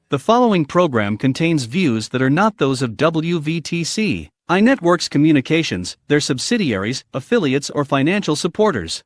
The following program contains views that are not those of WVTC, iNetworks Communications, their subsidiaries, affiliates, or financial supporters.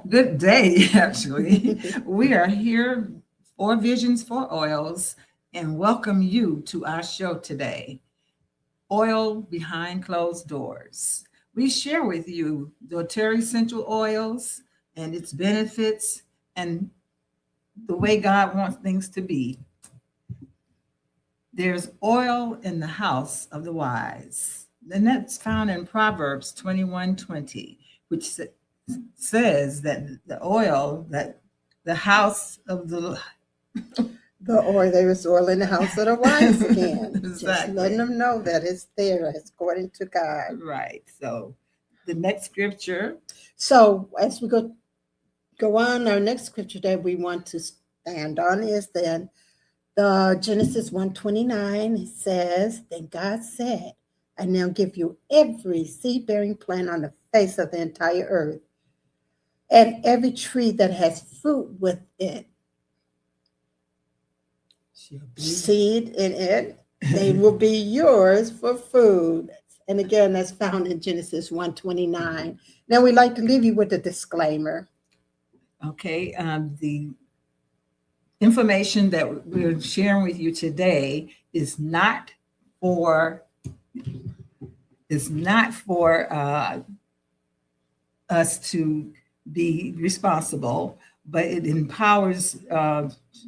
Good day, actually. We are here for Visions for Oils and welcome you to our show today, Oil Behind Closed Doors. We share with you doTERRA essential oils and its benefits and the way God wants things to be. There's oil in the house of the wise. And that's found in Proverbs 21:20, which says that the oil that the house of the there is oil in the house of the wise again. Exactly. Just letting them know that it's there, it's according to God. Right. So the next scripture. So as we go on, our next scripture that we want to stand on is then the Genesis 1:29. It says, "Then God said, I now give you every seed-bearing plant on the face of the entire earth, and every tree that has fruit with it, seed in it, they will be yours for food." And again, that's found in Genesis 1:29. Now we'd like to leave you with a disclaimer. Okay, the information that we're sharing with you today is not for us to be responsible, but it empowers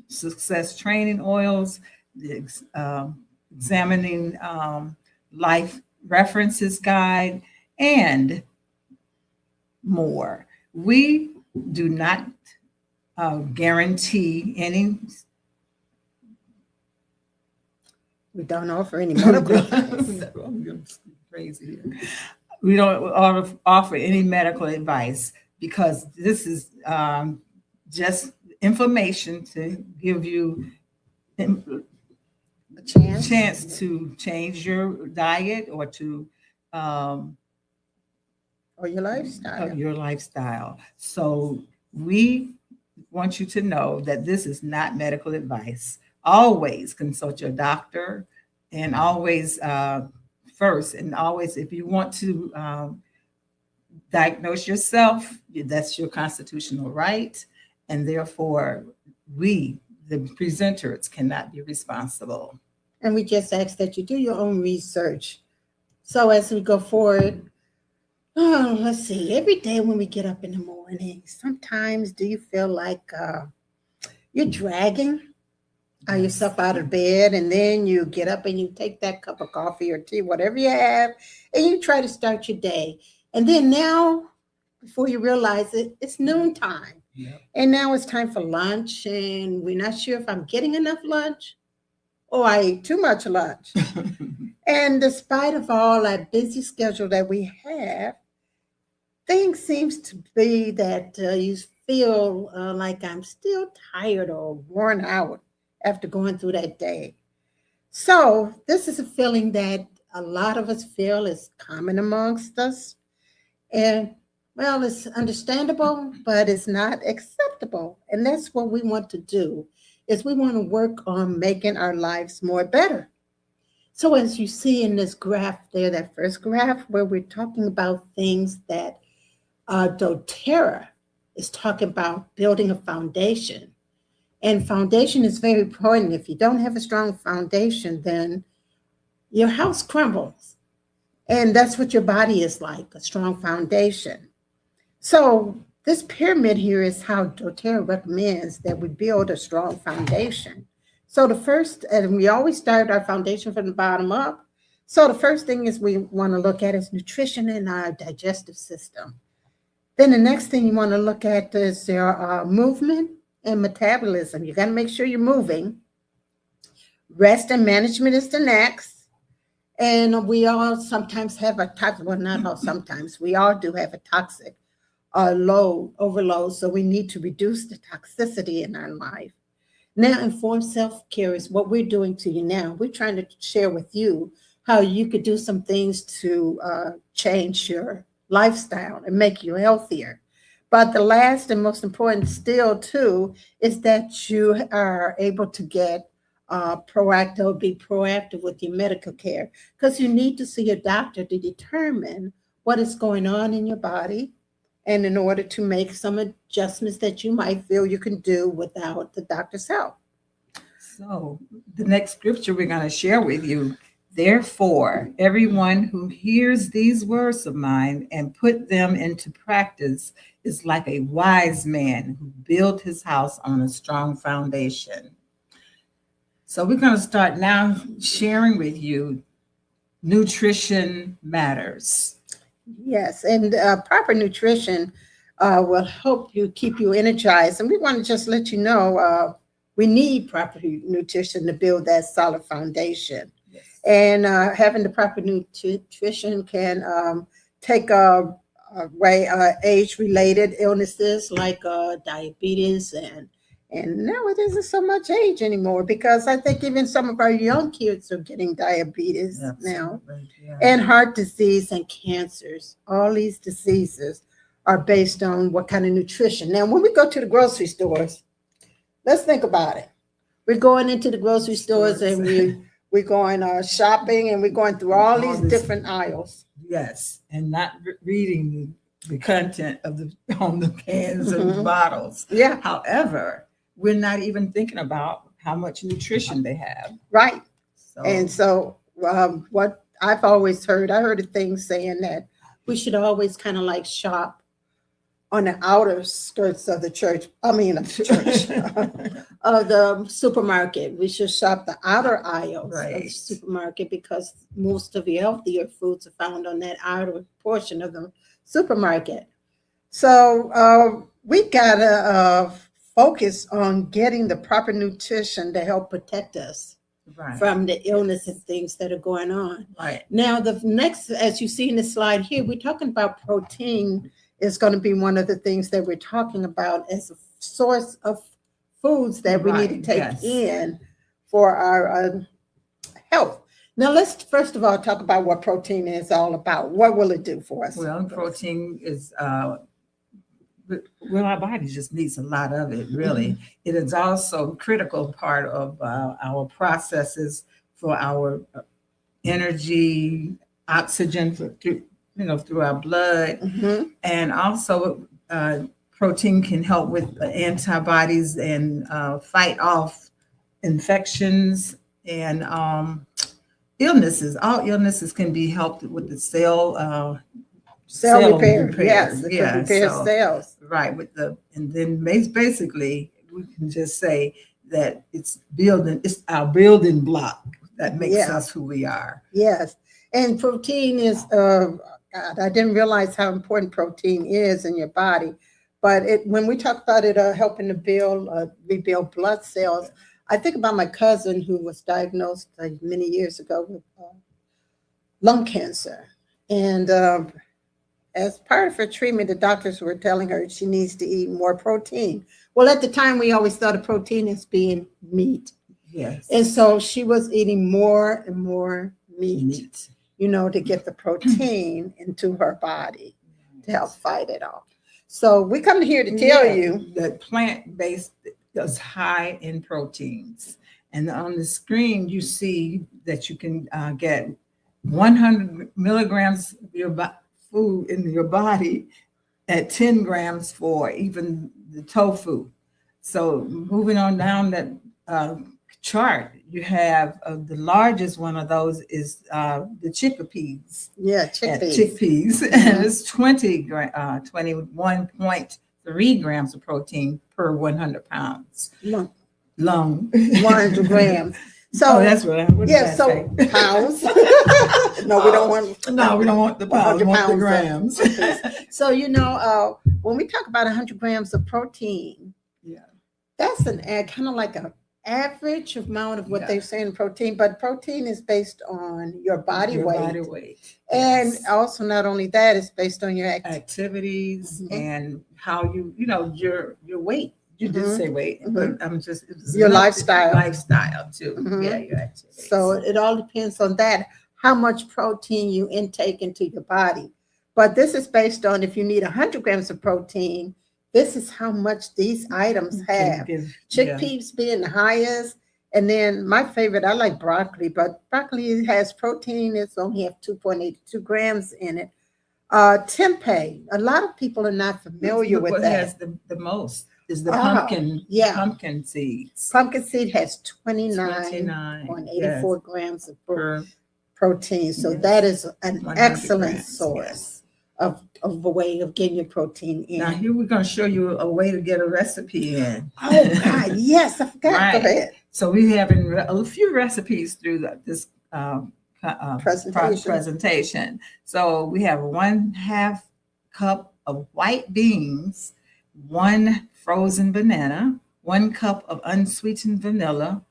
success training oils, examining life references guide, and more. We do not guarantee any. We don't offer any medical advice. I'm crazy here. We don't offer any medical advice because this is just information to give you a chance to change your diet or to or your lifestyle. So we want you to know that this is not medical advice. Always consult your doctor, and always first, and always if you want to diagnose yourself, that's your constitutional right, and therefore we, the presenters, cannot be responsible. And we just ask that you do your own research. So as we go forward, let's see, every day when we get up in the morning, sometimes do you feel like you're dragging yourself out of bed, and then you get up and you take that cup of coffee or tea, whatever you have, and you try to start your day. And then now, before you realize it, it's noontime. Yep. And now it's time for lunch, and we're not sure if I'm getting enough lunch or I ate too much lunch. And despite of all that busy schedule that we have, things seems to be that you feel like I'm still tired or worn out after going through that day. So this is a feeling that a lot of us feel is common amongst us. And well, it's understandable, but it's not acceptable. And that's what we want to do, is we want to work on making our lives more better. So as you see in this graph there, that first graph where we're talking about things that doTERRA is talking about building a foundation. And foundation is very important. If you don't have a strong foundation, then your house crumbles. And that's what your body is like, a strong foundation. So this pyramid here is how doTERRA recommends that we build a strong foundation. So the first, and we always start our foundation from the bottom up. So the first thing is we want to look at is nutrition in our digestive system. Then the next thing you want to look at is your movement and metabolism. You got to make sure you're moving. Rest and management is the next. And we all sometimes have a toxic, well, not all sometimes, we all do have a toxic overload. So we need to reduce the toxicity in our life. Now, informed self-care is what we're doing to you now. We're trying to share with you how you could do some things to change your lifestyle and make you healthier. But the last and most important still too is that you are able to get be proactive with your medical care, because you need to see your doctor to determine what is going on in your body, and in order to make some adjustments that you might feel you can do without the doctor's help. So the next scripture we're going to share with you. Therefore, everyone who hears these words of mine and put them into practice is like a wise man who built his house on a strong foundation. So we're going to start now sharing with you nutrition matters. Yes, and proper nutrition will help you keep you energized. And we want to just let you know we need proper nutrition to build that solid foundation. Yes. And having the proper nutrition can take away age-related illnesses like diabetes, and now it isn't so much age anymore, because I think even some of our young kids are getting diabetes now, yeah. and heart disease and cancers. All these diseases are based on what kind of nutrition. Now, when we go to the grocery stores, let's think about it. We're going into the grocery stores and we're going shopping, and we're going through all these different aisles. Yes, and not reading the content of on the cans and the bottles. Yeah. However, we're not even thinking about how much nutrition they have. Right. So, And so what I've always heard, I heard a thing saying that we should always kind of like shop on the outer skirts of the of the supermarket. We should shop the outer aisles of the Right. supermarket, because most of the healthier foods are found on that outer portion of the supermarket. So we gotta focus on getting the proper nutrition to help protect us right. from the illness and things that are going on. Right. Now, the next, as you see in the slide here, we're talking about protein is going to be one of the things that we're talking about as a source of foods that we need to take Yes. in for our health. Now, let's first of all talk about what protein is all about. What will it do for us? Well, protein is well, our body just needs a lot of it, really. It is also a critical part of our processes for our energy, oxygen through our blood, Mhm. and also protein can help with antibodies and fight off infections and illnesses. All illnesses can be helped with the cell repair. repairs. Yes, it Yeah, can repair so- cells. Right, and then basically we can just say that it's our building block that makes Yeah. us who we are. Yes. And protein is, God, I didn't realize how important protein is in your body. But when we talk about it helping to rebuild blood cells, I think about my cousin who was diagnosed many years ago with lung cancer. And as part of her treatment, the doctors were telling her she needs to eat more protein. Well, at the time, we always thought of protein as being meat. Yes. And so she was eating more and more meat, Meat. to get the protein into her body to help fight it off. So we come here to tell you that plant-based is high in proteins. And on the screen, you see that you can get 100 milligrams of your food in your body at 10 grams for even the tofu. So moving on down that chart, you have the largest one of those is the chickpeas. Yeah, Chickpeas. And it's 21.3 grams of protein per 100 pounds. Long. 100 grams. So that's what what yeah, did I so say? pounds. No, we don't want. No, we don't want the pounds, we want the 100 grams. So when we talk about 100 grams of protein, Yeah. that's kind of like an average amount of what Yeah. they're saying protein, but protein is based on your body Your weight. body weight. And Yes. also not only that, it's based on your Activities Mhm. and how your weight. You did Mhm. say weight, but I'm just it was Your another- lifestyle. Lifestyle too. Mhm. Yeah, your activities. So it all depends on that, how much protein you intake into your body. But this is based on if you need 100 grams of protein, this is how much these items Can have. give- Chickpeas being the highest. And then my favorite, I like broccoli, but broccoli has protein. It's only have 2.82 grams in it. Tempeh, a lot of people are not familiar Look with what that. has the most is the Oh, pumpkin. yeah. Pumpkin seeds. Pumpkin seed has 29 29.84 grams of per protein. So Yes. that is an 100 excellent grams, source yes. of a way of getting your protein in. Now here we're going to show you a way to get a recipe in. Oh God, yes, I forgot. Right. Go ahead. So we have a few recipes through this presentation. So we have 1/2 cup of white beans, 1 frozen banana, 1 cup of unsweetened vanilla,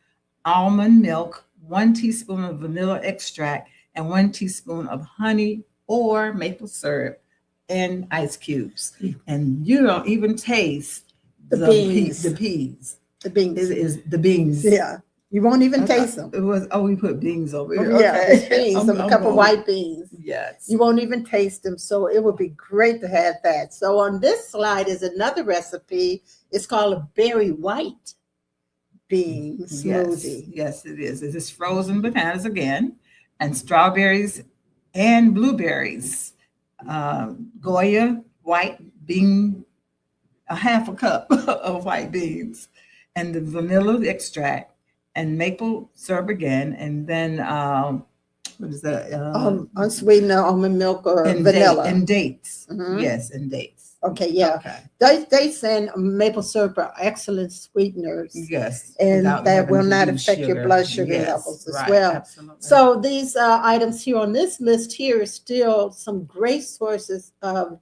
almond milk, 1 teaspoon of vanilla extract, and 1 teaspoon of honey or maple syrup, and ice cubes. And you don't even taste The beans. The peas. The beans. Is the beans. Yeah. You won't even taste them. It was we put beans over here. Yeah, Okay. it's beans, a couple white beans. Yes. You won't even taste them. So it would be great to have that. So on this slide is another recipe. It's called a berry white bean smoothie. Yes, it is. It is frozen bananas again, and strawberries and blueberries. Goya white bean, 1/2 cup of white beans, and the vanilla extract, and maple syrup again, and then what is that? Unsweetened almond milk or and vanilla. and dates. Mhm. Yes, and dates. Okay, yeah. Okay. They send maple syrup are excellent sweeteners. Yes. And without that having will to not use affect your blood sugar Yes, levels as right, well. Absolutely. So these items here on this list here is still some great sources of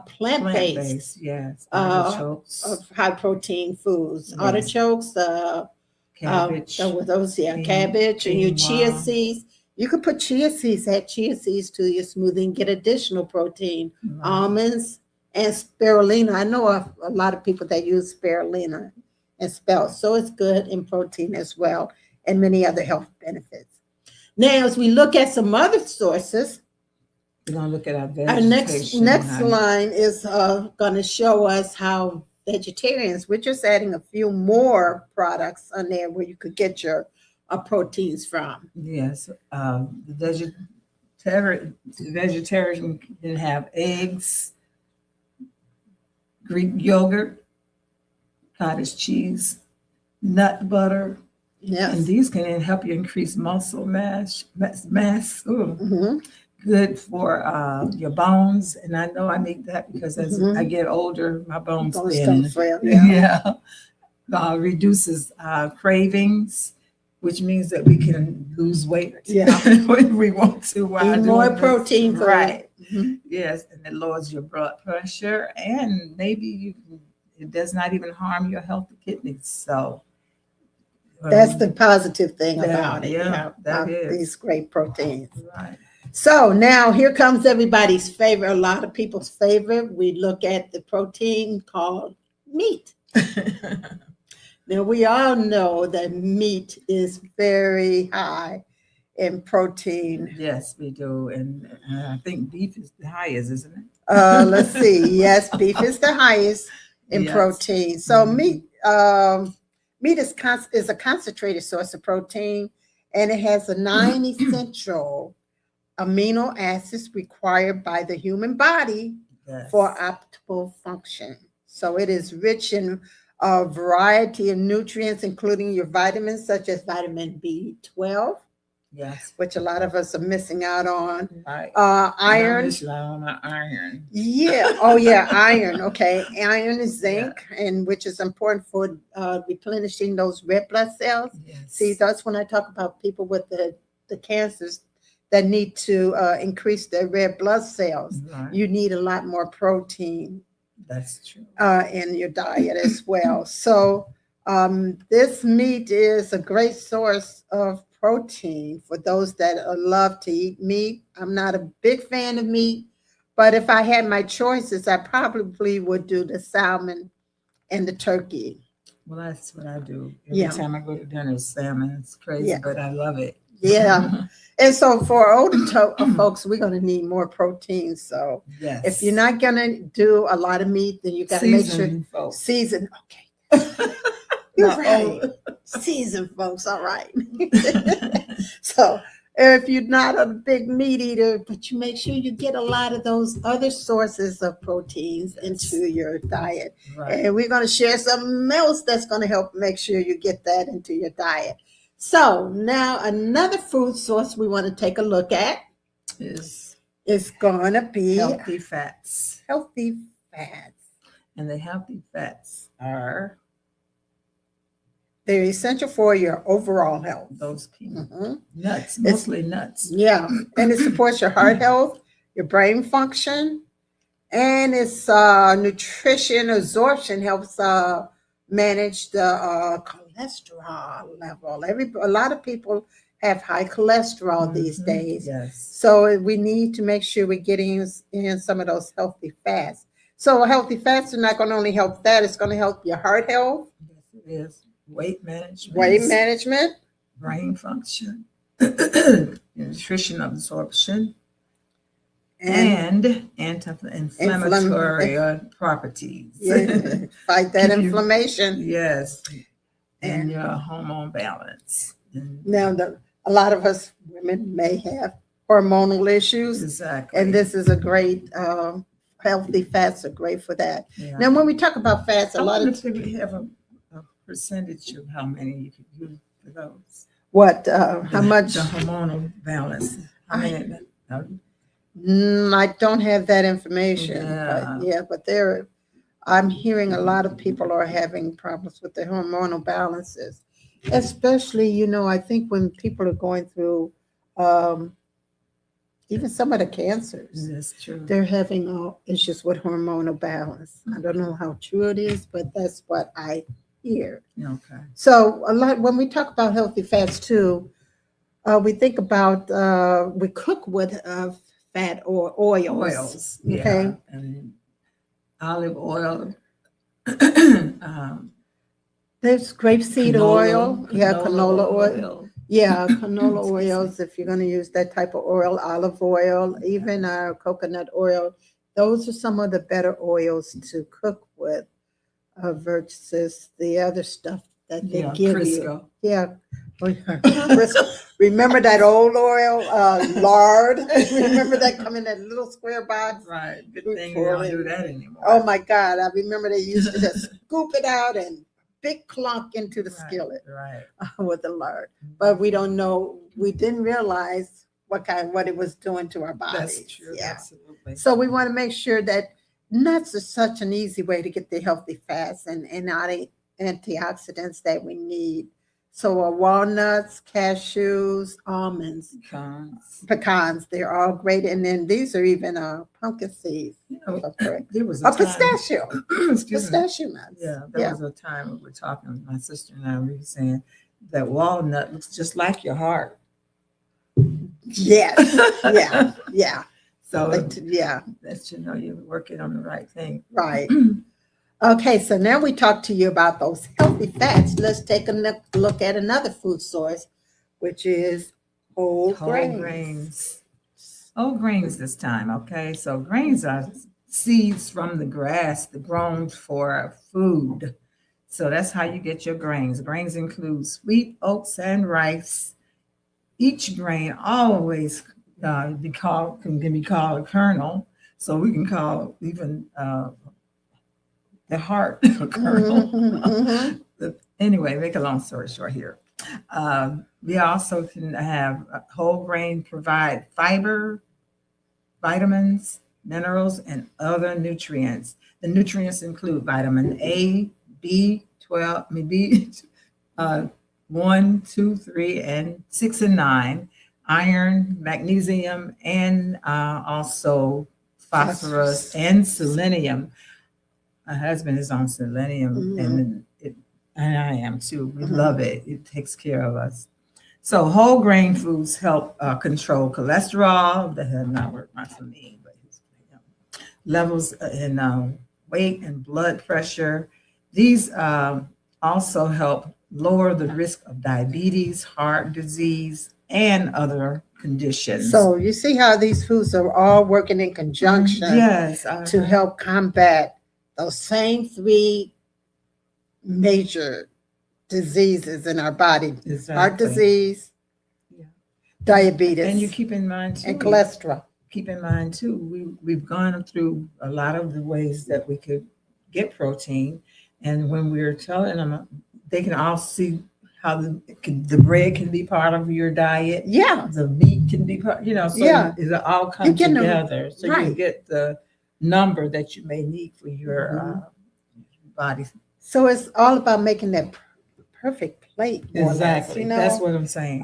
plant-based plant-based, yes. uh, Artichokes, of high protein foods. Yes. Artichokes, cabbage. cabbage, and your chia quinoa. seeds. You could put chia seeds, add chia seeds to your smoothie and get additional protein. Right. Almonds and spirulina. I know a lot of people that use spirulina and spelt, so it's good in protein as well, and many other health benefits. Now, as we look at some other sources, We're gonna look at our our next vegetation. line is going to show us how vegetarians. We're just adding a few more products on there where you could get your proteins from. Yes, the vegetarian can have eggs, Greek yogurt, cottage cheese, nut butter, Yes. and these can help you increase muscle mass. Ooh, Mhm. good for your bones, and I know I need that because as Mhm. I get older, my bones Bones thin. don't fail, yeah. Yeah. Reduces cravings, which means that we can lose weight Yeah. when we want to. while Eat more doing this. protein food. Right. Mhm. Yes, and it lowers your blood pressure, and maybe it does not even harm your healthy kidneys. So That's the positive thing Yeah, about it. yeah, that about is. these great proteins. right. So now here comes everybody's favorite, a lot of people's favorite. We look at the protein called meat. Now we all know that meat is very high in protein. Yes, we do, and I think beef is the highest, isn't it? Let's see. Yes, beef is the highest in Yes. protein. So Mhm. meat is a concentrated source of protein, and it has the 9 essential amino acids required by the human body Yes. for optimal function. So it is rich in a variety of nutrients, including your vitamins such as vitamin B12, Yes. which a lot of us are missing out on. Right. Iron. On my iron. Yeah. Oh, yeah. Iron. Okay. Iron is zinc, and which is important for replenishing those red blood cells. Yes. See, that's when I talk about people with the cancers that need to increase their red blood cells. Right. You need a lot more protein That's true. in your diet as well. So This meat is a great source of protein for those that love to eat meat. I'm not a big fan of meat, but if I had my choices, I probably would do the salmon and the turkey. Well, that's what I do. Every Yeah. time I go to dinner, it's salmon. It's crazy, Yeah. but I love it. Yeah. And so for older folks, we're going to need more protein. So Yes. if you're not going to do a lot of meat, then you got to make sure Seasoned, folks. season. Okay. You're No, right. Season, folks. All right. So if you're not a big meat eater, but you make sure you get a lot of those other sources of proteins into your diet. Right. And we're going to share something else that's going to help make sure you get that into your diet. So now another food source we want to take a look at Is is going to be healthy fats. healthy fats. And the healthy fats are They're essential for your overall health. those peanut Mhm. nuts, mostly nuts. Yeah, and it supports your heart health, your brain function, and its nutrition absorption helps manage the cholesterol level. A lot of people have high cholesterol these Mhm. days, Yes. so we need to make sure we're getting in some of those healthy fats. So healthy fats are not going to only help that; it's going to help your heart health, Yes, it is. Weight management. weight management, Brain function. Nutrition absorption. and And anti-inflammatory properties. yeah, fight that Give you- inflammation. Yes. And And- your hormone balance. And Now, a lot of us women may have hormonal issues, exactly. and this is a great healthy fats are great for that. Yeah. Now, when we talk about fats, I a lot wonder of if we have a percentage of how many you could use for those. how much The hormonal balance. I don't have that information. Yeah. But I'm hearing a lot of people are having problems with their hormonal balances, especially I think when people are going through even some of the cancers. That's true. They're having issues with hormonal balance. I don't know how true it is, but that's what I hear. Okay. So a lot when we talk about healthy fats too, we think about we cook with fat or oils. Oils. Okay. Yeah. And olive oil. There's grapeseed oil. Yeah, canola oil. Yeah, canola Excuse me. oils, if you're going to use that type of oil, olive oil, even coconut oil. Those are some of the better oils to cook with versus the other stuff that they give you. Crisco. Yeah. Crisco. Remember that old oil, lard? Remember that come in that little square box? Right. Good We thing we pour don't it. do that anymore. Oh my God. I remember they used to just scoop it out and big clunk into the Right, skillet Right. with the lard. But we don't know, we didn't realize what it was doing to our bodies. That's true. Yeah. Absolutely. So we want to make sure that nuts are such an easy way to get the healthy fats and antioxidants that we need. So walnuts, cashews, almonds, pecans, they're all great. And then these are even pumpkin seeds. There was a time. Pistachio. Excuse me. Pistachio nuts. Yeah, there was a time we were talking, my sister and I, we were saying that walnut looks just like your heart. Yes. Yeah. Yeah. So Yeah. that you're working on the right thing. Right. Okay, so now we talked to you about those healthy fats. Let's take a look at another food source, which is whole grains. Whole grains this time, okay? So grains are seeds from the grass that grown for food. So that's how you get your grains. Grains include wheat, oats, and rice. Each grain always can be called a kernel. So we can call even the heart a kernel. Anyway, make a long story short here. We also can have whole grain provide fiber, vitamins, minerals, and other nutrients. The nutrients include vitamin A, B12, B 1, 2, 3, and 6 and 9, iron, magnesium, and also phosphorus and selenium. My husband is on selenium, and And I am too. We Mhm. love it. It takes care of us. So whole grain foods help control cholesterol. That has not worked much for me, but levels in weight and blood pressure. These also help lower the risk of diabetes, heart disease, and other conditions. So you see how these foods are all working in conjunction Yes, to help combat those same three major diseases in our body: exactly. heart disease, Yeah. diabetes, And you keep in mind too, and cholesterol. keep in mind too, we've gone through a lot of the ways that we could get protein, and when we're telling them, they can all see how the bread can be part of your diet, Yeah, the meat can be part, so Yeah. it all You're come getting together, so you right. get the number that you may need for your body. So it's all about making that perfect plate. more or less, Exactly. you know? That's what I'm saying.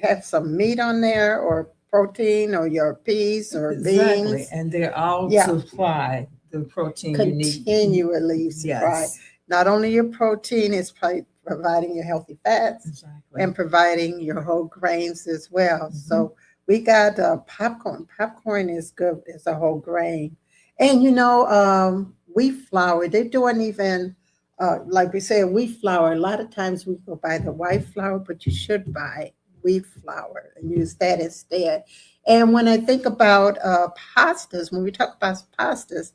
Have some meat on there, or protein, or your peas or Exactly. beans. And they're all Yeah. supply the protein you need. Continually supply. Yes. Not only your protein, is providing your healthy fats Exactly. and providing your whole grains as well. Mhm. So we got popcorn. Popcorn is good as a whole grain. And wheat flour, they're doing even, like we say, wheat flour. A lot of times we go buy the white flour, but you should buy wheat flour and use that instead. And when I think about pastas, when we talk about pastas,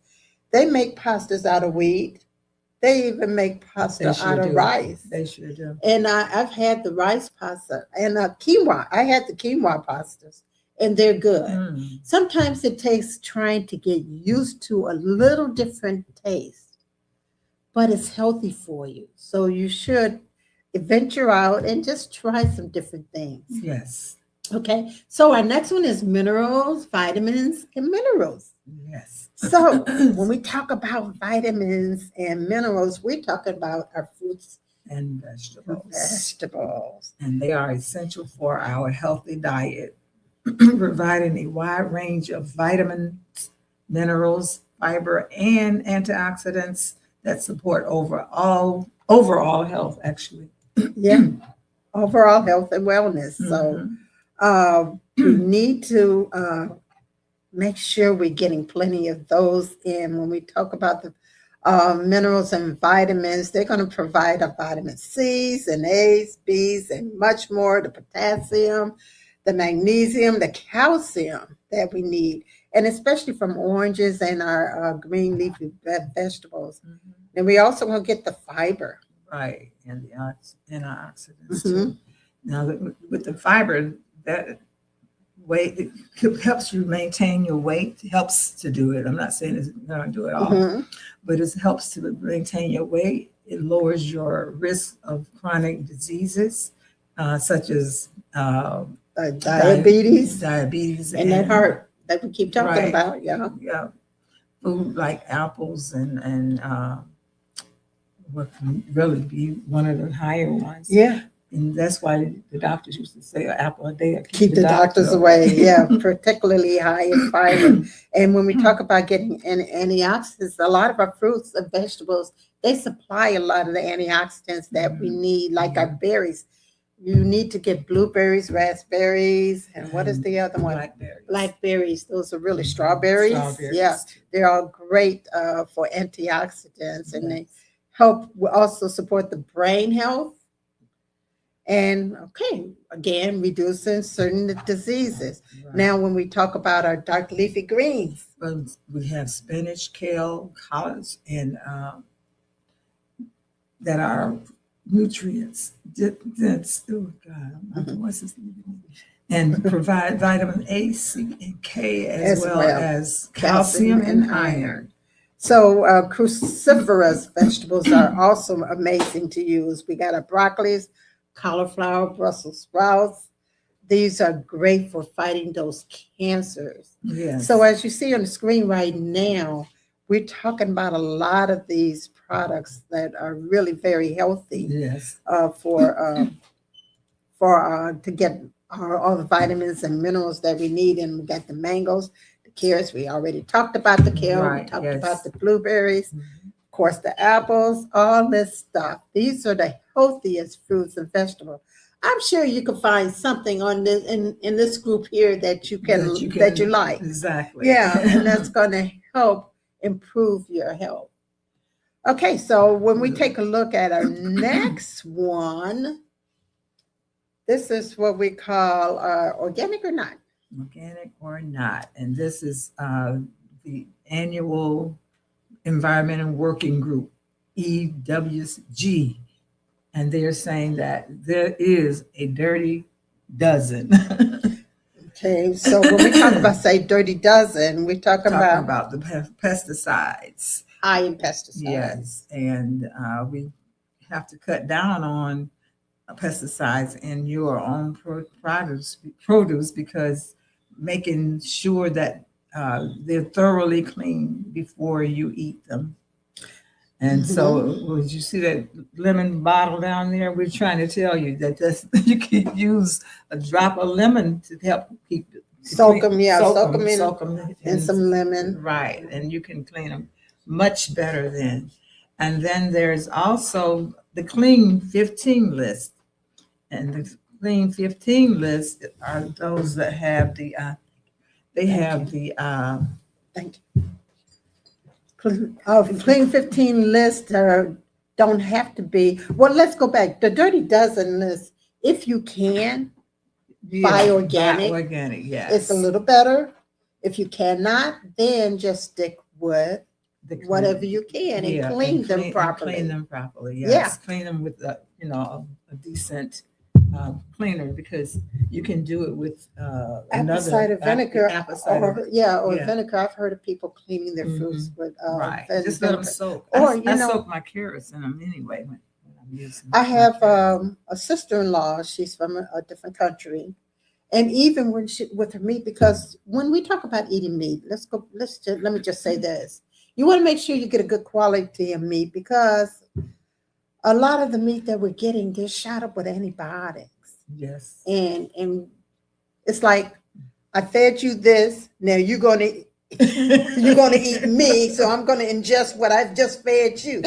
they make pastas out of wheat. They even make pasta They sure out of do. rice. They sure do. And I've had the rice pasta and quinoa. I had the quinoa pastas, and they're good. Mm. Sometimes it takes trying to get used to a little different taste, but it's healthy for you. So you should venture out and just try some different things. Yes. Okay. So our next one is minerals, vitamins, and minerals. Yes. So when we talk about vitamins and minerals, we're talking about our fruits and and vegetables. vegetables. And they are essential for our healthy diet, providing a wide range of vitamins, minerals, fiber, and antioxidants that support overall health, actually. Yeah, overall health and wellness. So we need to make sure we're getting plenty of those in. When we talk about the minerals and vitamins, they're going to provide our vitamin C's and A's, B's, and much more, the potassium, the magnesium, the calcium that we need, and especially from oranges and our green leafy vegetables. And we also will get the fiber. Right, and the antioxidants Mhm. too. Now, with the fiber, that weight, it helps you maintain your weight, helps to do it. I'm not saying it's going to do it all, Mhm. but it helps to maintain your weight. It lowers your risk of chronic diseases, such as Diabetes and and that heart that we keep talking Right. about. Yeah. Yeah, food like apples and what can really be one of the higher ones. Yeah. And that's why the doctors used to say an apple a day will Keep the doctors away. Yeah, particularly high in fiber. And when we talk about getting antioxidants, a lot of our fruits and vegetables, they supply a lot of the antioxidants that we need, like our berries. You need to get blueberries, raspberries, and what is the other one? Blackberries. Blackberries. Those are really strawberries. Strawberries. Yeah, they're all great for antioxidants, and they help also support the brain health. And again, reducing certain diseases. Right. Now, when we talk about our dark leafy greens, We have spinach, kale, collards, and that are nutrients. That's what's this? And provide vitamin A, C, and K as well as calcium and iron. So cruciferous vegetables are also amazing to use. We got our broccolis, cauliflower, Brussels sprouts. These are great for fighting those cancers. Yes. So as you see on the screen right now, we're talking about a lot of these products that are really very healthy. Yes. To get all the vitamins and minerals that we need. And we got the mangoes, the carrots. We already talked about the kale. Right, We talked yes. about the blueberries. Mhm. Of course, the apples, all this stuff. These are the healthiest fruits and vegetables. I'm sure you can find something on this in this group here that you like. Exactly. Yeah, and that's going to help improve your health. Okay, so when we take a look at our next one, this is what we call organic or not. Organic or not. And this is the annual Environmental Working Group, EWG. And they're saying that there is a dirty dozen. Okay, so when we talk about, say, dirty dozen, we're talking Talking about about the pesticides. high in pesticides. Yes. And we have to cut down on pesticides in your own produce because making sure that they're thoroughly clean before you eat them. And so, would you see that lemon bottle down there? We're trying to tell you that you can use a drop of lemon to help keep Soak them in in some lemon. Right, and you can clean them much better then. And then there's also the Clean 15 list. And the Clean 15 list are those that have the Thank you. Clean 15 list don't have to be. Well, let's go back. The dirty dozen list, if you can, buy organic. Buy organic, yes. It's a little better. If you cannot, then just stick with whatever you can and clean them properly. Clean them properly, yes. Yeah. Clean them with a decent cleaner because you can do it with Apple cider vinegar, apple cider. or Yeah. vinegar. I've heard of people cleaning their fruits with Right. vinegar. Just let them soak. Or, I soak my carrots in them anyway when I'm using. I have my a sister-in-law. She's from a different country, and even when she with her meat, because when we talk about eating meat, let me just say this: you want to make sure you get a good quality of meat because a lot of the meat that we're getting, they're shot up with antibiotics. Yes. And it's like, I fed you this, now you're gonna eat me, so I'm gonna ingest what I've just fed you.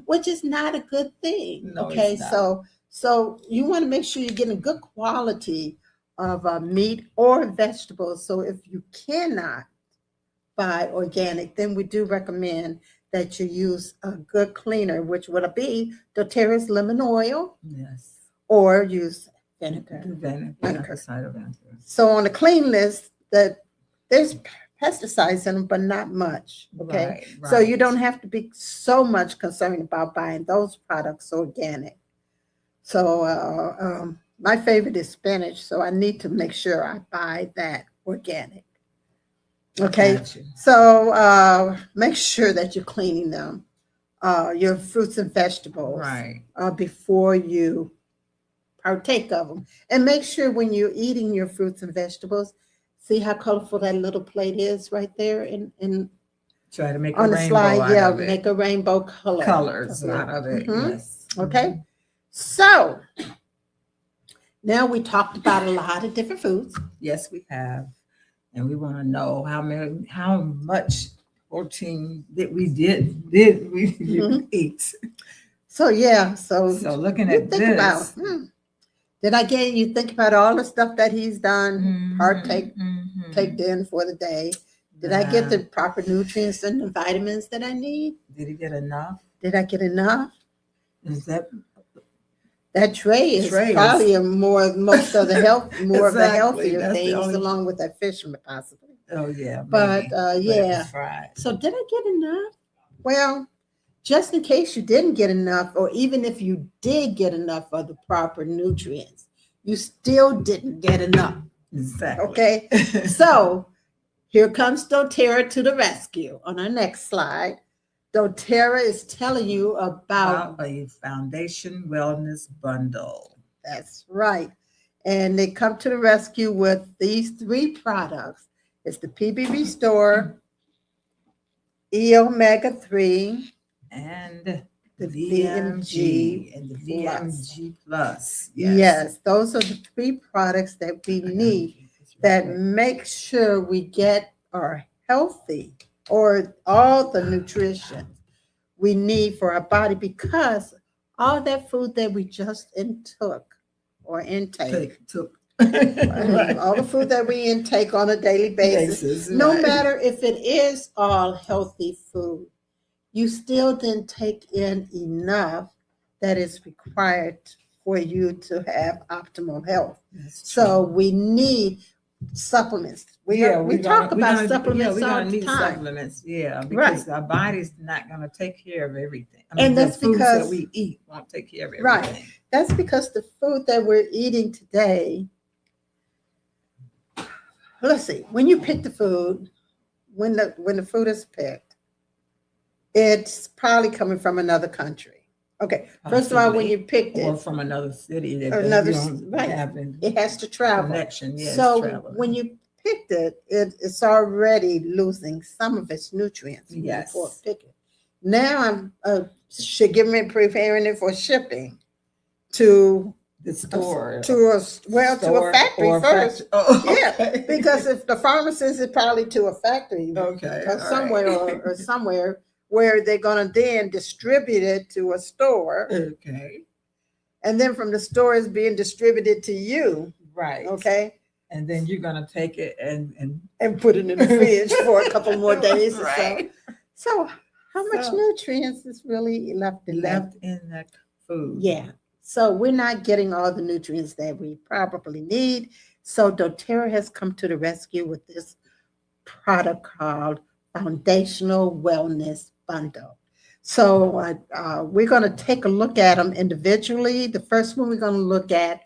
Which is not a good thing. No, Okay, it's not. so you want to make sure you're getting good quality of meat or vegetables. So if you cannot buy organic, then we do recommend that you use a good cleaner, which would be doTERRA's lemon oil, Yes. or use vinegar. Vinegar. Cider vinegar. So on the clean list, there's pesticides in them, but not much. Okay, Right, so right. you don't have to be so much concerned about buying those products organic. So my favorite is spinach, so I need to make sure I buy that organic. Okay, Gotcha. so make sure that you're cleaning them, your fruits and vegetables, Right. before you partake of them. And make sure when you're eating your fruits and vegetables, see how colorful that little plate is right there in Try to make on a the rainbow slide. out Yeah, of it. make a rainbow Colors out of it. Mhm. Yes. Okay, so now we talked about a lot of different foods. Yes, we have. And we want to know how much protein did we Mhm. eat. So yeah, so Looking you at think about, this. did I get you think about all the stuff that he's done, Mhm, partake mhm. take in for the day? Did I get the proper nutrients and the vitamins that I need? Did he get enough? Did I get enough? Is that That tray is Tray is- probably most of the Exactly, healthier that's the things, only- along with that fish possibly. oh yeah. But maybe. But it was yeah. fried. So did I get enough? Well, just in case you didn't get enough, or even if you did get enough of the proper nutrients, you still didn't get enough. Exactly. Okay. So here comes doTERRA to the rescue. On our next slide, doTERRA is telling you about a foundation wellness bundle. that's right. And they come to the rescue with these 3 products. It's the PB Restore, E Omega 3, and the VMG and the Plus. VMG Plus. Yes, those are the 3 products that we need that make sure we get our healthy or all the nutrition. we need for our body, because all that food that we just took or intake, Took. all the food that we intake on a daily basis, no right. matter if it is all healthy food, you still didn't take in enough that is required for you to have optimal health. That's So true. we need supplements. We talk about supplements we're all gonna the need time. supplements, because our body's not gonna take care of everything. I mean, And that's the foods because- that we eat won't take care of Right. everything. That's because the food that we're eating today, let's see, when you pick the food, when the food is picked, it's probably coming from another country. Okay, first of all, when Possibly. you picked Or it, from another city that Another we s- don't right. have in it has to travel. connection. Yes, So travel. when you picked it, it's already losing some of its nutrients Yes. before picking. Now I'm should give me preparing it for shipping to the store, to a factory or first. factory. Oh, Yeah, okay. Because if the pharmacist is probably to a factory okay, or all somewhere right. or somewhere where they're gonna then distribute it to a store, Okay, and then from the store is being distributed to you. right. Okay. And then you're gonna take it And put it in the fridge for a couple more days or right. so. So how much So- nutrients is really left in that? left in that food. Yeah. So we're not getting all the nutrients that we probably need. So doTERRA has come to the rescue with this product called Foundational Wellness Bundle. So we're going to take a look at them individually. The first one we're going to look at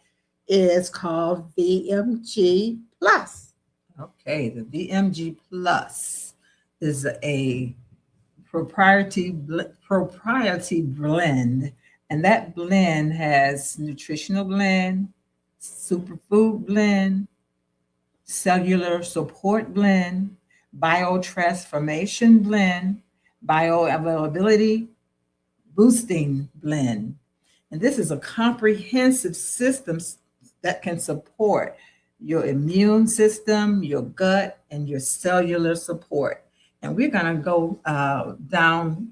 is called VMG Plus. Okay, the VMG Plus is a proprietary blend, and that blend has nutritional blend, superfood blend, cellular support blend, biotransformation blend, bioavailability boosting blend. And this is a comprehensive system that can support your immune system, your gut, and your cellular support. And we're going to go down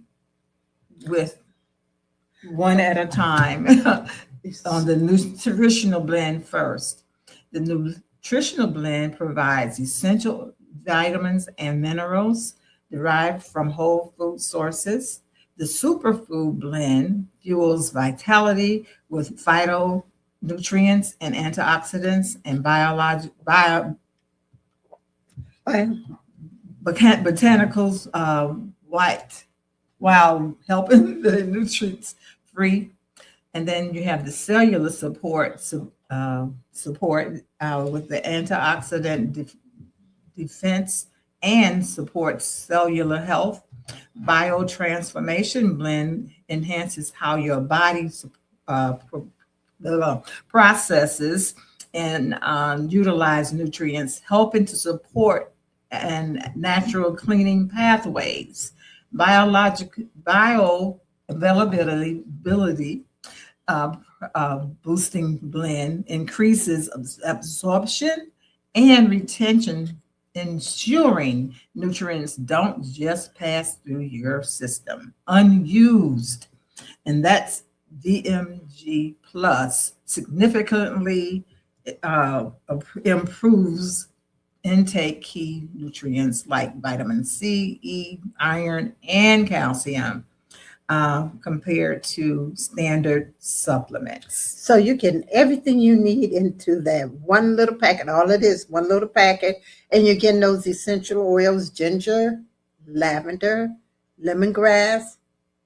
with one at a time on the nutritional blend first. The nutritional blend provides essential vitamins and minerals derived from whole food sources. The superfood blend fuels vitality with phytonutrients and antioxidants and botanicals while helping the nutrients free. And then you have the cellular support with the antioxidant defense and supports cellular health. Biotransformation blend enhances how your body processes and utilize nutrients, helping to support and natural cleaning pathways. Bioavailability boosting blend increases absorption and retention, ensuring nutrients don't just pass through your system unused. And that's VMG Plus significantly improves intake key nutrients like vitamin C, E, iron, and calcium compared to standard supplements. So you're getting everything you need into that one little packet. All it is, one little packet. And you're getting those essential oils, ginger, lavender, lemongrass,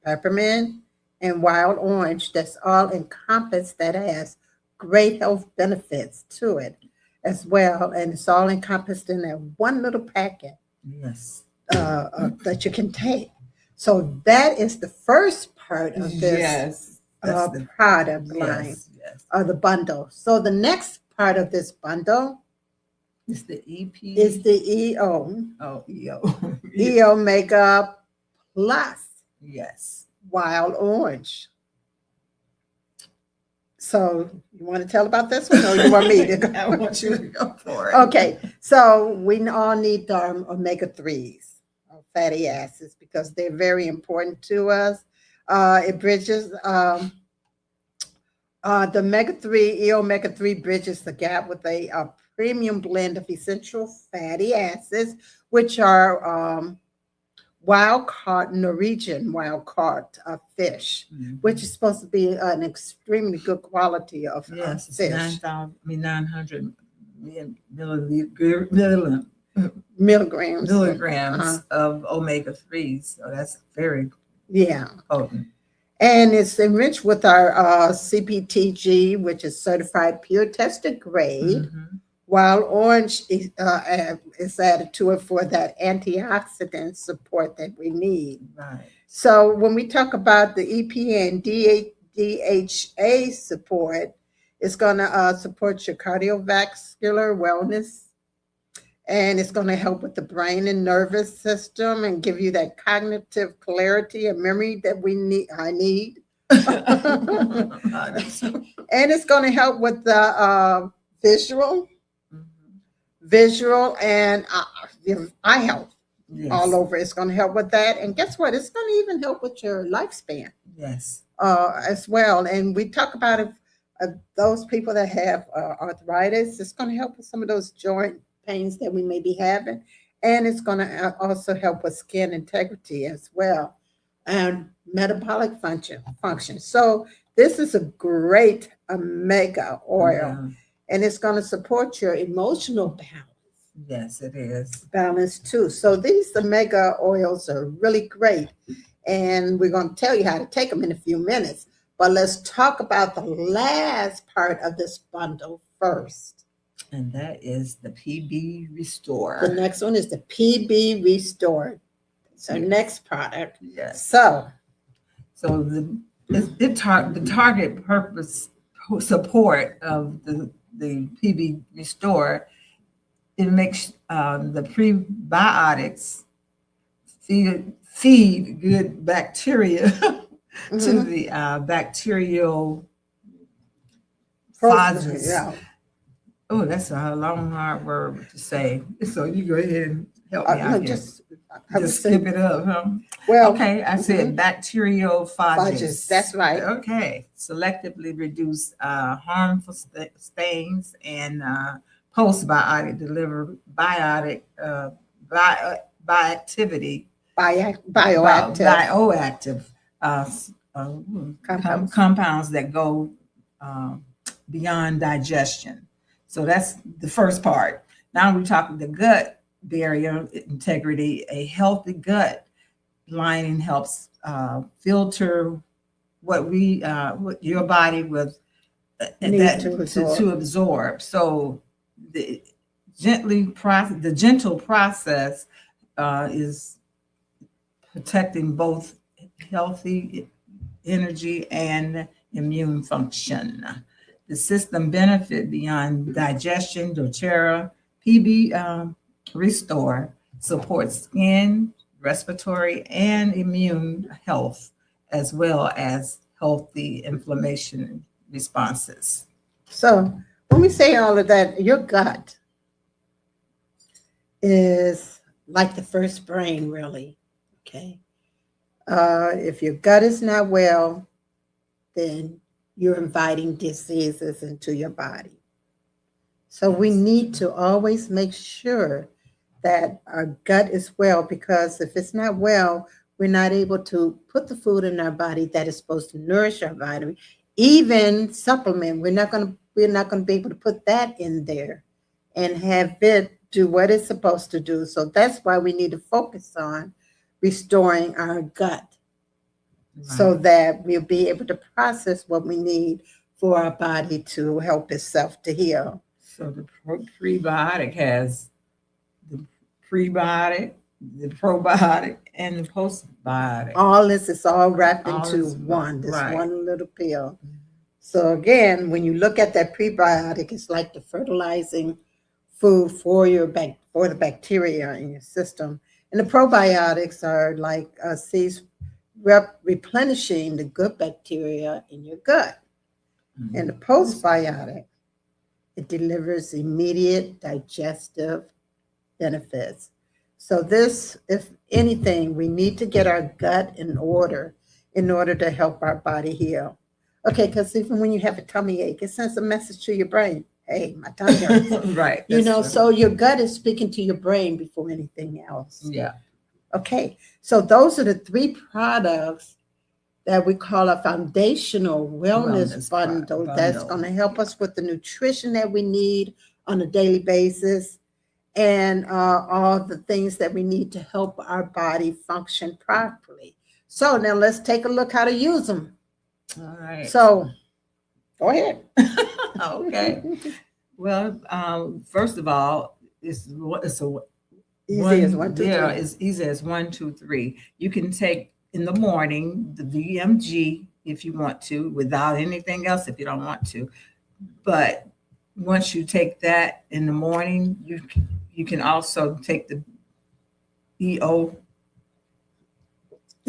peppermint, and wild orange. That's all encompassed, that has great health benefits to it as well. And it's all encompassed in that one little packet. Yes. That you can take. So that is the first part of this Yes. That's the product line, yes. the bundle. So the next part of this bundle It's the EP. is the EO, EO. EO Makeup Plus Yes. Wild Orange. So you want to tell about this one, or you want me to go? I want you to go for it. Okay, so we all need our omega-3s, fatty acids because they're very important to us. It bridges the omega 3 bridges the gap with a premium blend of essential fatty acids, which are wild caught Norwegian wild caught fish, which is supposed to be an extremely good quality of Yes, it's fish. 900 Milligrams. milligrams of omega 3s. So that's very Yeah. potent. And it's enriched with our CPTG, which is certified pure tested grade, while orange is added to it for that antioxidant support that we need. Right. So when we talk about the EPA and DHA support, it's going to support your cardiovascular wellness, and it's going to help with the brain and nervous system and give you that cognitive clarity and memory that I need. And it's going to help with the visual and eye health. Yes. All over. It's going to help with that. And guess what? It's going to even help with your lifespan. Yes. As well. And we talk about it, those people that have arthritis, it's going to help with some of those joint pains that we may be having. And it's going to also help with skin integrity as well and metabolic function. So this is a great omega oil, and it's going to support your emotional balance. Yes, it is. Balance too. So these omega oils are really great. And we're going to tell you how to take them in a few minutes. But let's talk about the last part of this bundle first. And that is the PB Restore. The next one is the PB Restore. It's our next product. Yes. So the target purpose support of the PB Restore, it makes the prebiotics feed good bacteria to the bacterial phases. Yeah. Oh, that's a long, hard word to say. So you go ahead and help me out here. Just skip it up, huh? Well, okay, I said bacteriophages. That's right. Okay, selectively reduce harmful stains and postbiotic deliver bioactivity. Bioactive compounds that go beyond digestion. So that's the first part. Now we're talking the gut barrier integrity. A healthy gut lining helps filter what your body with to absorb. So the gentle process is protecting both healthy energy and immune function. The system benefit beyond digestion. doTERRA PB Restore supports skin, respiratory, and immune health, as well as healthy inflammation responses. So when we say all of that, your gut is like the first brain, really. Okay. If your gut is not well, then you're inviting diseases into your body. So we need to always make sure that our gut is well, because if it's not well, we're not able to put the food in our body that is supposed to nourish our body. Even supplement, we're not going to be able to put that in there and have it do what it's supposed to do. So that's why we need to focus on restoring our gut. Right. So that we'll be able to process what we need for our body to help itself to heal. So the prebiotic has the prebiotic, the probiotic, and the postbiotic. All this is all wrapped into one, this one little pill. So again, when you look at that prebiotic, it's like the fertilizing food for the bacteria in your system. And the probiotics are like seeds replenishing the good bacteria in your gut. Mm-hmm. And the postbiotic, it delivers immediate digestive benefits. So this, if anything, we need to get our gut in order to help our body heal. Okay, because even when you have a tummy ache, it sends a message to your brain. Hey, my tummy hurts. Right. You that's know, true. so your gut is speaking to your brain before anything else. Yeah. Okay, so those are the three products that we call a foundational wellness bundle that's going to help us with the nutrition that we need on a daily basis and all the things that we need to help our body function properly. So now let's take a look how to use them. All right. So go ahead. Okay. Well, first of all, it's a Easy as 1, 2, 3. Yeah, it's easy as 1, 2, 3. You can take in the morning the VMG if you want to, without anything else if you don't want to. But once you take that in the morning, you can also take the EO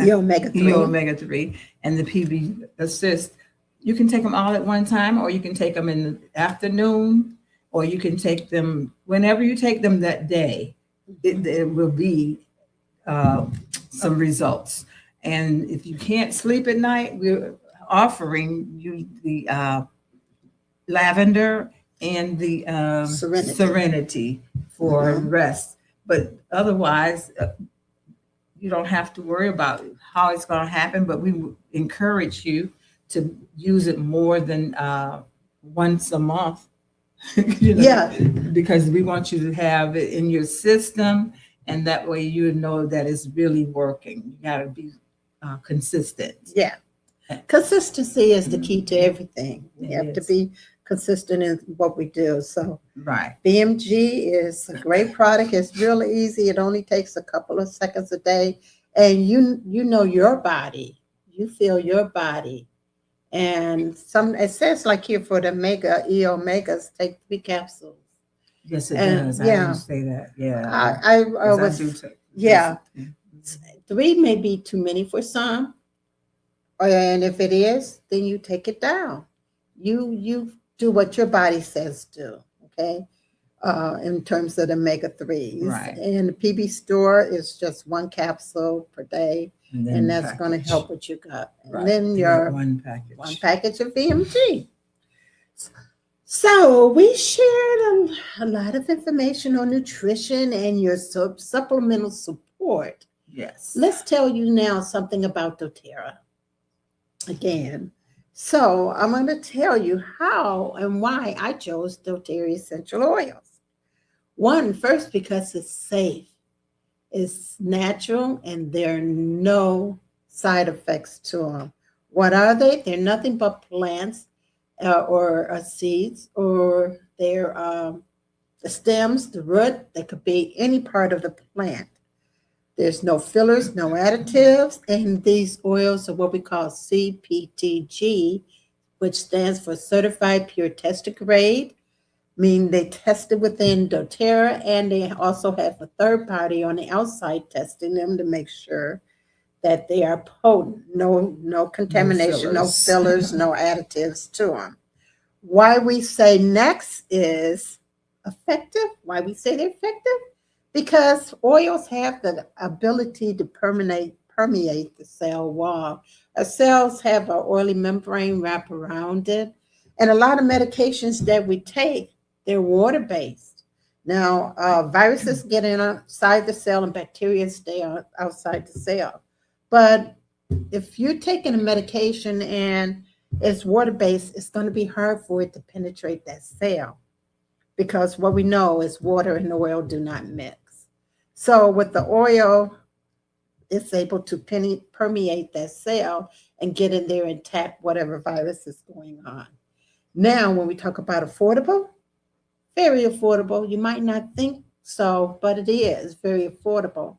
omega 3. omega 3 and the PB assist. You can take them all at one time, or you can take them in the afternoon, or you can take them whenever you take them that day. It will be some results. And if you can't sleep at night, we're offering you the lavender and the serenity for rest. But otherwise, you don't have to worry about how it's going to happen. But we encourage you to use it more than once a month. Because we want you to have it in your system, and that way you know that it's really working. You got to be consistent. Yeah. Consistency is the key to everything. We have to be consistent in what we do. So right. BMG is a great product. It's really easy. It only takes a couple of seconds a day. And you know your body. You feel your body. And it says like here for the omegas, take 3 capsules. Yes, it does. I didn't say that. Yeah. I was, yeah. 3 may be too many for some. And if it is, then you take it down. You do what your body says do, okay? In terms of the omega-3s. Right. And the PB store is just 1 capsule per day. And that's going to help with your gut. And right. then your one package of VMG. So we shared a lot of information on nutrition and your supplemental support. Yes. Let's tell you now something about doTERRA again. So I'm going to tell you how and why I chose doTERRA essential oils. First, because it's safe. It's natural and there are no side effects to them. What are they? They're nothing but plants or seeds, or they're the stems, the root. They could be any part of the plant. There's no fillers, no additives, and these oils are what we call CPTG, which stands for Certified Pure Tested Grade. Mean they tested within doTERRA, and they also have a third party on the outside testing them to make sure that they are potent. No contamination, no fillers, no additives to them. Why we say next is effective. Why we say they're effective? Because oils have the ability to permeate the cell wall. Our cells have an oily membrane wrap around it, and a lot of medications that we take, they're water-based. Now, viruses get inside the cell and bacteria stay outside the cell. But if you're taking a medication and it's water-based, it's going to be hard for it to penetrate that cell, because what we know is water and oil do not mix. So with the oil, it's able to permeate that cell and get in there and tap whatever virus is going on. Now, when we talk about affordable, very affordable. You might not think so, but it is very affordable,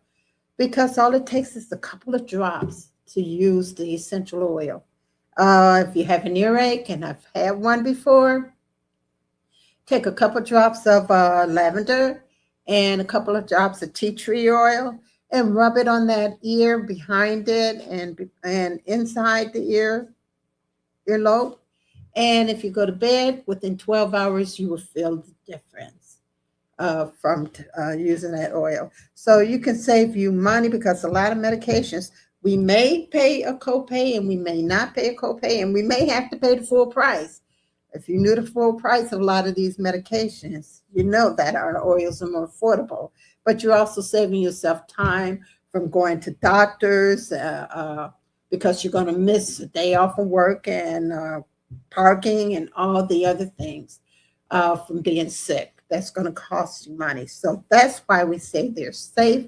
because all it takes is a couple of drops to use the essential oil. If you have an earache, and I've had one before, take a couple of drops of lavender and a couple of drops of tea tree oil and rub it on that ear, behind it, and inside the earlobe. And if you go to bed, within 12 hours, you will feel the difference. from using that oil. So you can save you money because a lot of medications, we may pay a copay and we may not pay a copay and we may have to pay the full price. If you knew the full price of a lot of these medications, you know that our oils are more affordable, but you're also saving yourself time from going to doctors because you're going to miss a day off of work and parking and all the other things from being sick. That's going to cost you money. So that's why we say they're safe,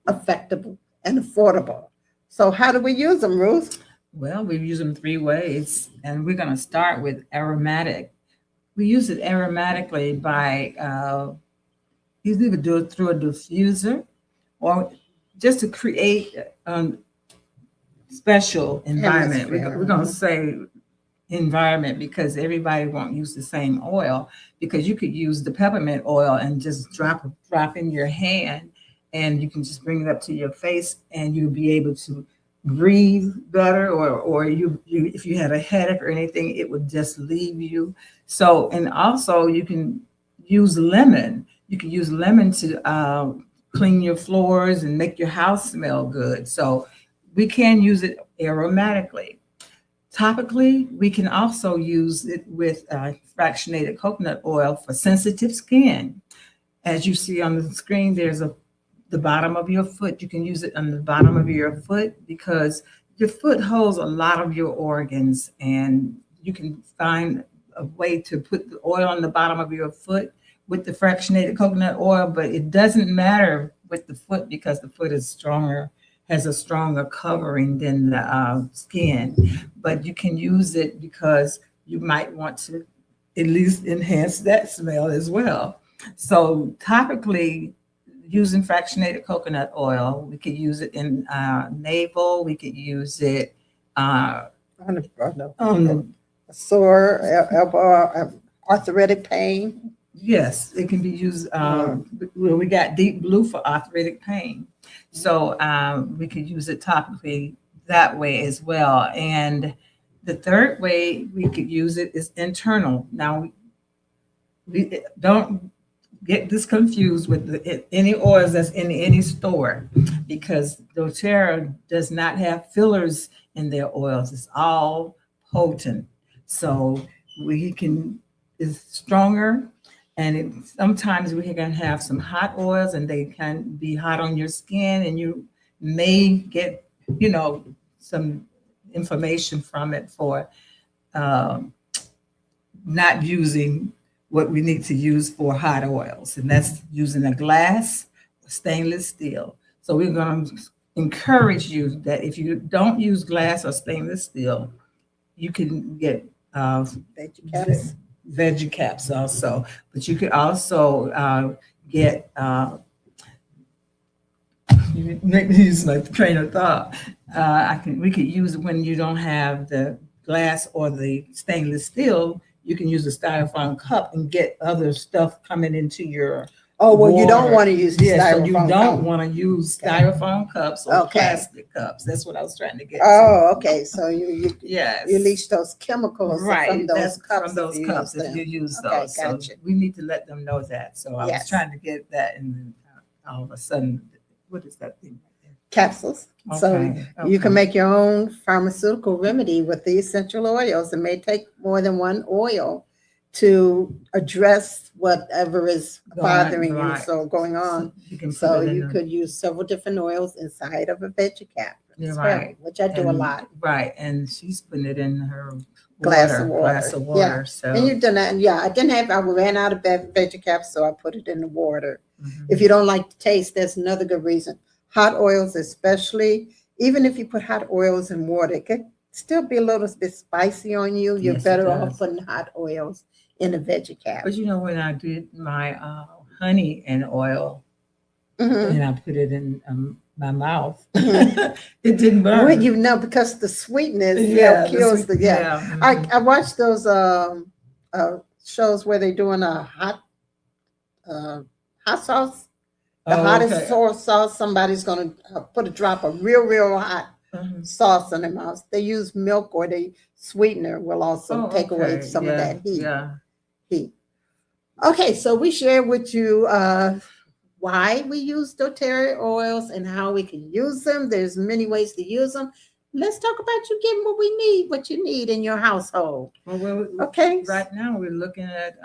effective, and affordable. So how do we use them, Ruth? Well, we use them 3 ways, and we're going to start with aromatic. We use it aromatically by you either do it through a diffuser or just to create a special environment. We're going to say environment because everybody won't use the same oil, because you could use the peppermint oil and just drop in your hand, and you can just bring it up to your face and you'll be able to breathe better, or you if you had a headache or anything, it would just leave you. So, and also you can use lemon. You can use lemon to clean your floors and make your house smell good. So we can use it aromatically. Topically, we can also use it with fractionated coconut oil for sensitive skin. As you see on the screen, there's the bottom of your foot. You can use it on the bottom of your foot because your foot holds a lot of your organs, and you can find a way to put the oil on the bottom of your foot with the fractionated coconut oil, but it doesn't matter with the foot because the foot is stronger, has a stronger covering than the skin. But you can use it because you might want to at least enhance that smell as well. So topically, using fractionated coconut oil, we could use it in navel. We could use it on the sore elbow, arthritic pain. Yes, it can be used. We got Deep Blue for arthritic pain. So we could use it topically that way as well. And the third way we could use it is internal. Now, we don't get this confused with any oils that's in any store, because doTERRA does not have fillers in their oils. It's all potent. So it's stronger. And sometimes we can have some hot oils and they can be hot on your skin, and you may get, some information from it for not using what we need to use for hot oils. And that's using a glass, stainless steel. So we're going to encourage you that if you don't use glass or stainless steel, you can get veggie caps also, but you could also get you make me use my train of thought. We could use it when you don't have the glass or the stainless steel. You can use a styrofoam cup and get other stuff coming into your water. You don't want to use styrofoam. So you don't want to use styrofoam cups or plastic cups. That's what I was trying to get. Okay. So you leach those chemicals from those cups. If you use those. Gotcha. So we need to let them know that. So I was trying to get that, and all of a sudden, what is that thing? Capsules. Okay. So you can make your own pharmaceutical remedy with the essential oils. It may take more than one oil to address whatever is bothering you, so going on. So you could use several different oils inside of a veggie cap, which I do a lot. Right, and she's putting it in her glass of water. Yeah. So. And you've done that. And I ran out of veggie caps, so I put it in the water. Mm-hmm. If you don't like the taste, that's another good reason. Hot oils, especially, even if you put hot oils in water, it could still be a little bit spicy on you. You're better off putting hot oils in a veggie cap. But when I did my honey and oil, and I put it in my mouth, it didn't burn. Well, because the sweetness kills I watched those shows where they're doing a hot sauce. The hottest sauce, somebody's going to put a drop of real hot sauce in their mouth. They use milk, or the sweetener will also take away some of that heat. Okay, so we share with you why we use doTERRA oils and how we can use them. There's many ways to use them. Let's talk about you getting what you need in your household. Well, Okay. right now we're looking at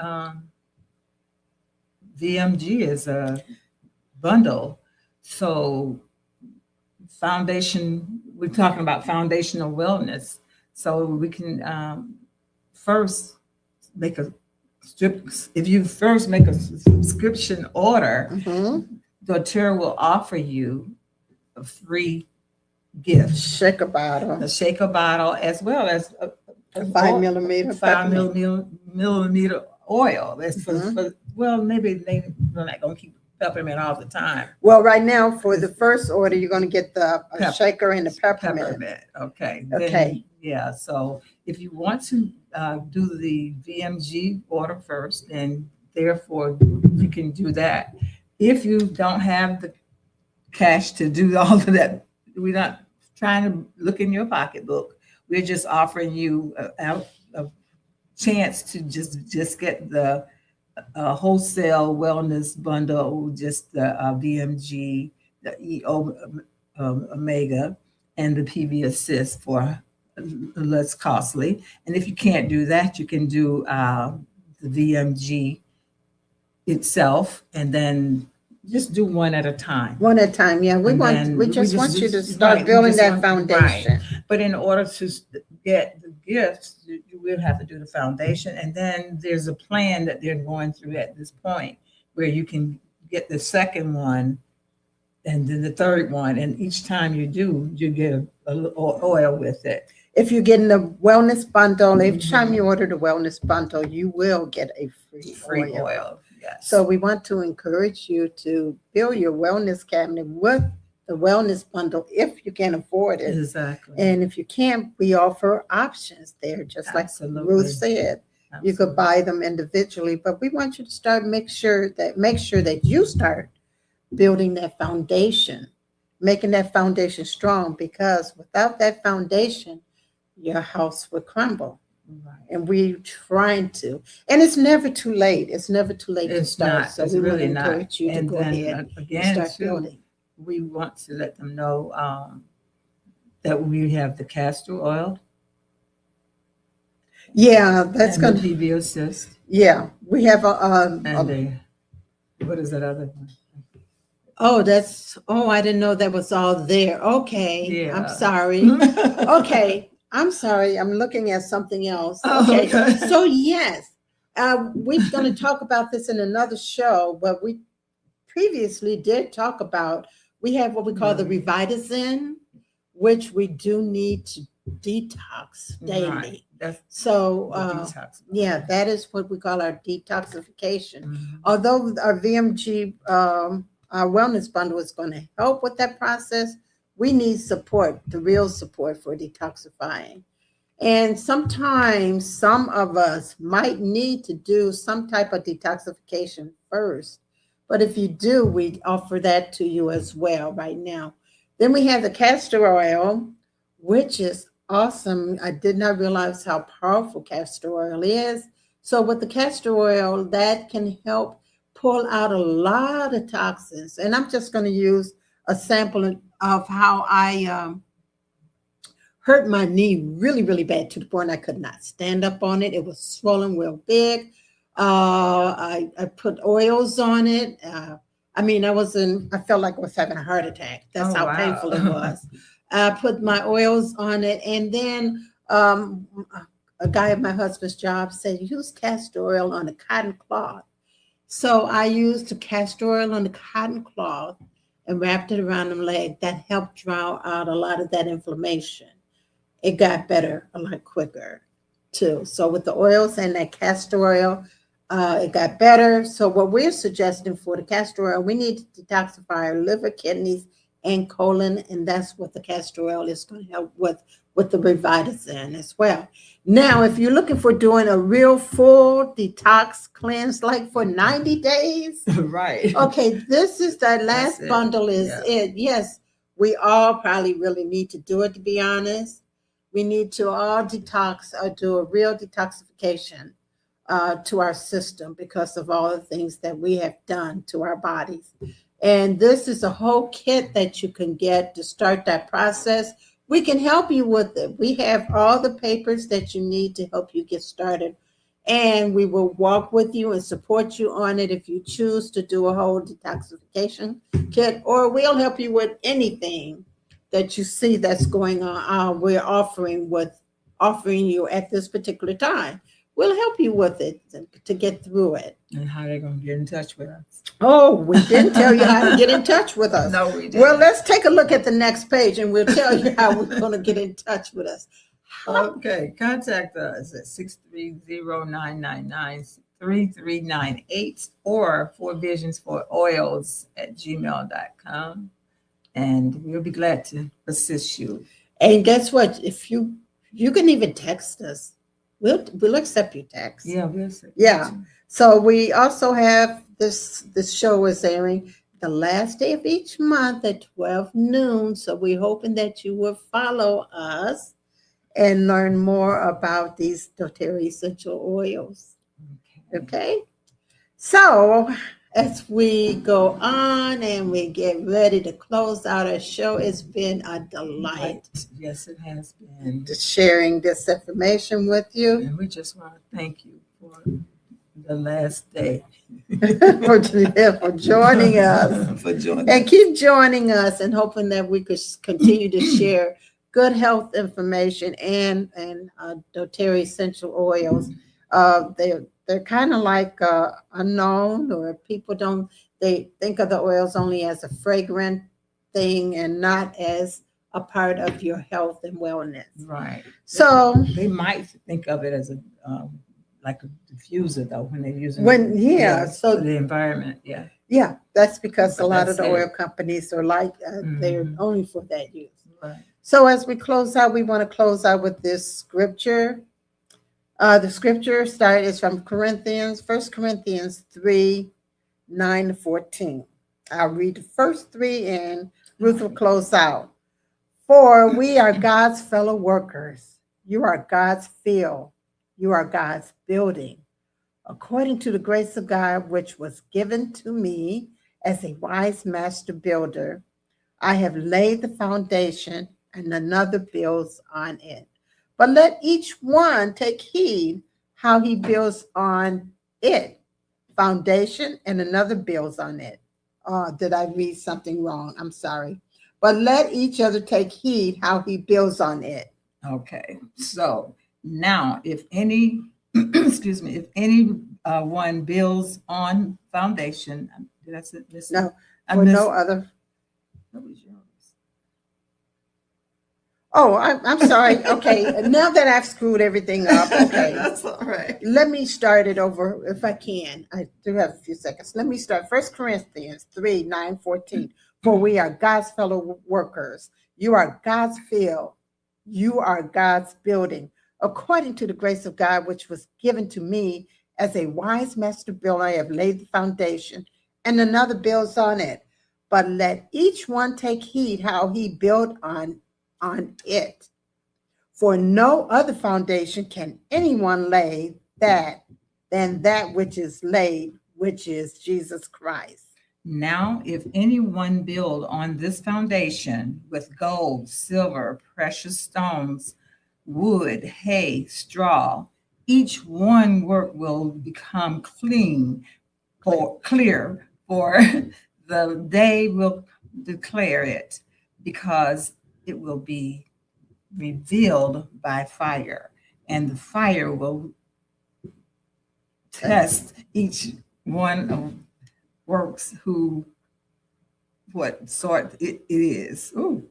VMG as a bundle. So we're talking about foundational wellness. So we can first make a if you first make a subscription order, Mm-hmm. doTERRA will offer you a free gift, Shaker bottle, a shaker bottle, as well as a 5 millimeter, 5 millimeter oil. That's Mhm. for well, maybe they're not gonna keep peppermint all the time. Well, right now for the first order, you're going to get the shaker and the peppermint. Okay. Okay. Yeah. So if you want to do the VMG order first, then therefore you can do that. If you don't have the cash to do all of that, we're not trying to look in your pocketbook. We're just offering you a chance to just get the wholesale wellness bundle, just the VMG, the EO Omega, and the PV Assist for less costly. And if you can't do that, you can do the VMG itself, and then just do one at a time. One at a time, yeah. We just want you to start building that foundation. Right. But in order to get the gifts, you will have to do the foundation, and then there's a plan that they're going through at this point where you can get the second one, and then the third one, and each time you do, you get a little oil with it. If you're getting the wellness bundle, every time you order the wellness bundle, you will get a free oil. Yes. So we want to encourage you to build your wellness cabinet with the wellness bundle if you can afford it. Exactly. And if you can't, we offer options there, just like Ruth said. Absolutely. You could buy them individually, but we want you to start make sure that you start building that foundation, making that foundation strong, because without that foundation, your house would crumble. Right. And we're trying to, and it's never too late. It's never too late to start. Not. So It's we really want to encourage you to and go then, ahead again, and start too, building. we want to let them know that we have the castor oil. Yeah, that's and going the PV Assist. Yeah, we have What is that other one? Oh, I didn't know that was all there. Okay, Yeah. I'm sorry. Okay, I'm sorry. I'm looking at something else. Okay, Okay. so yes, we're going to talk about this in another show, but we previously did talk about, we have what we call the Revitazine, which we do need to detox daily. Right. That's So, the detox. yeah, that is what we call our detoxification. Mhm. Although our VMG, our wellness bundle is going to help with that process, we need support, the real support for detoxifying. And sometimes some of us might need to do some type of detoxification first. But if you do, we offer that to you as well right now. Then we have the castor oil, which is awesome. I did not realize how powerful castor oil is. So with the castor oil, that can help pull out a lot of toxins. And I'm just going to use a sample of how I hurt my knee really, really bad to the point I could not stand up on it. It was swollen real big. I put oils on it. I felt like I was having a heart attack. That's how painful it was. I put my oils on it. And then a guy at my husband's job said, use castor oil on a cotton cloth. So I used the castor oil on the cotton cloth and wrapped it around the leg. That helped draw out a lot of that inflammation. It got better a lot quicker too. So with the oils and that castor oil, it got better. So what we're suggesting for the castor oil, we need to detoxify our liver, kidneys, and colon, and that's what the castor oil is going to help with the Revitazine as well. Now, if you're looking for doing a real full detox cleanse, like for 90 days, Right. okay, this is that last That's it. bundle is Yeah. it. Yes, we all probably really need to do it, to be honest. We need to all detox or do a real detoxification to our system because of all the things that we have done to our bodies. And this is a whole kit that you can get to start that process. We can help you with it. We have all the papers that you need to help you get started. And we will walk with you and support you on it if you choose to do a whole detoxification kit, or we'll help you with anything that you see that's going on. We're offering you at this particular time. We'll help you with it to get through it. And how they're going to get in touch with us. Oh, we didn't tell you how to get in touch with us. No, we didn't. Well, let's take a look at the next page and we'll tell you how we're going to get in touch with us. Okay, contact us at 630-999-3398 or forvisionsforoils@gmail.com. And we'll be glad to assist you. And guess what? If you can even text us. We'll accept your text. Yeah, we'll see. Yeah. So we also have this show is airing the last day of each month at 12 noon. So we're hoping that you will follow us and learn more about these doTERRA essential oils. Okay. So as we go on and we get ready to close out our show, it's been a delight. Yes, it has been. Sharing this information with you. And we just want to thank you for the last day. for joining us. For joining And keep joining us and hoping that we could continue to share good health information and doTERRA essential oils. They're kind of like unknown, or people they think of the oils only as a fragrant thing and not as a part of your health and wellness. Right. So they might think of it as a like a diffuser though when they're using so the environment. Yeah, that's because But a lot of that's the oil it. companies are like they're Mhm. only for that use. Right. So as we close out, we want to close out with this scripture. The scripture is from 1 Corinthians 3:9-14. I'll read the first 3 and Ruth will close out. For we are God's fellow workers. You are God's field. You are God's building. According to the grace of God, which was given to me as a wise master builder, I have laid the foundation and another builds on it. But let each one take heed how he builds on it. Foundation and another builds on it. Did I read something wrong? I'm sorry. But let each other take heed how he builds on it. Okay. So now if any excuse me, if any one builds on foundation, did I say this? No, I or missed- no other. What was yours? Oh, I'm sorry. Okay, now that I've screwed everything up, okay. That's all right. Let me start it over if I can. I do have a few seconds. Let me start 1 Corinthians 3:9-14. For we are God's fellow workers. You are God's field. You are God's building. According to the grace of God, which was given to me as a wise master builder, I have laid the foundation and another builds on it. But let each one take heed how he built on it. For no other foundation can anyone lay than that which is laid, which is Jesus Christ. Now, if anyone build on this foundation with gold, silver, precious stones, wood, hay, straw, each one work will become clear, for the day will declare it, because it will be revealed by fire, and the fire will test each one of works what sort it is. Ooh.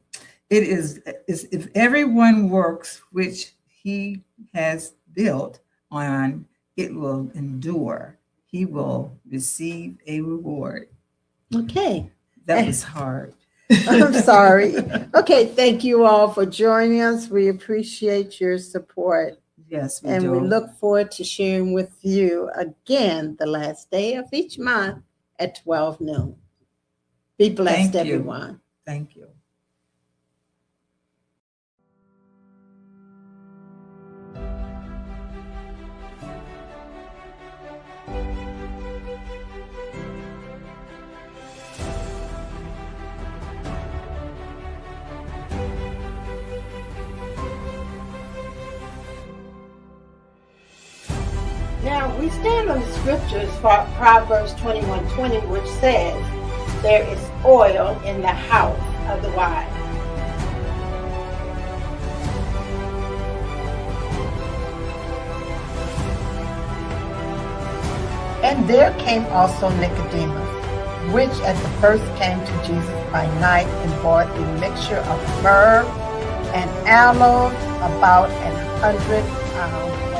It is if everyone works which he has built on, it will endure. He will receive a reward. Okay. That was hard. I'm sorry. Okay, thank you all for joining us. We appreciate your support. Yes, we And do. we look forward to sharing with you again the last day of each month at 12 noon. Be blessed, Thank you. everyone. Thank you. Now, we stand on the scriptures for Proverbs 21:20, which says, there is oil in the house of the wise. And there came also Nicodemus, which at the first came to Jesus by night and brought a mixture of myrrh and aloes, about 100 pounds.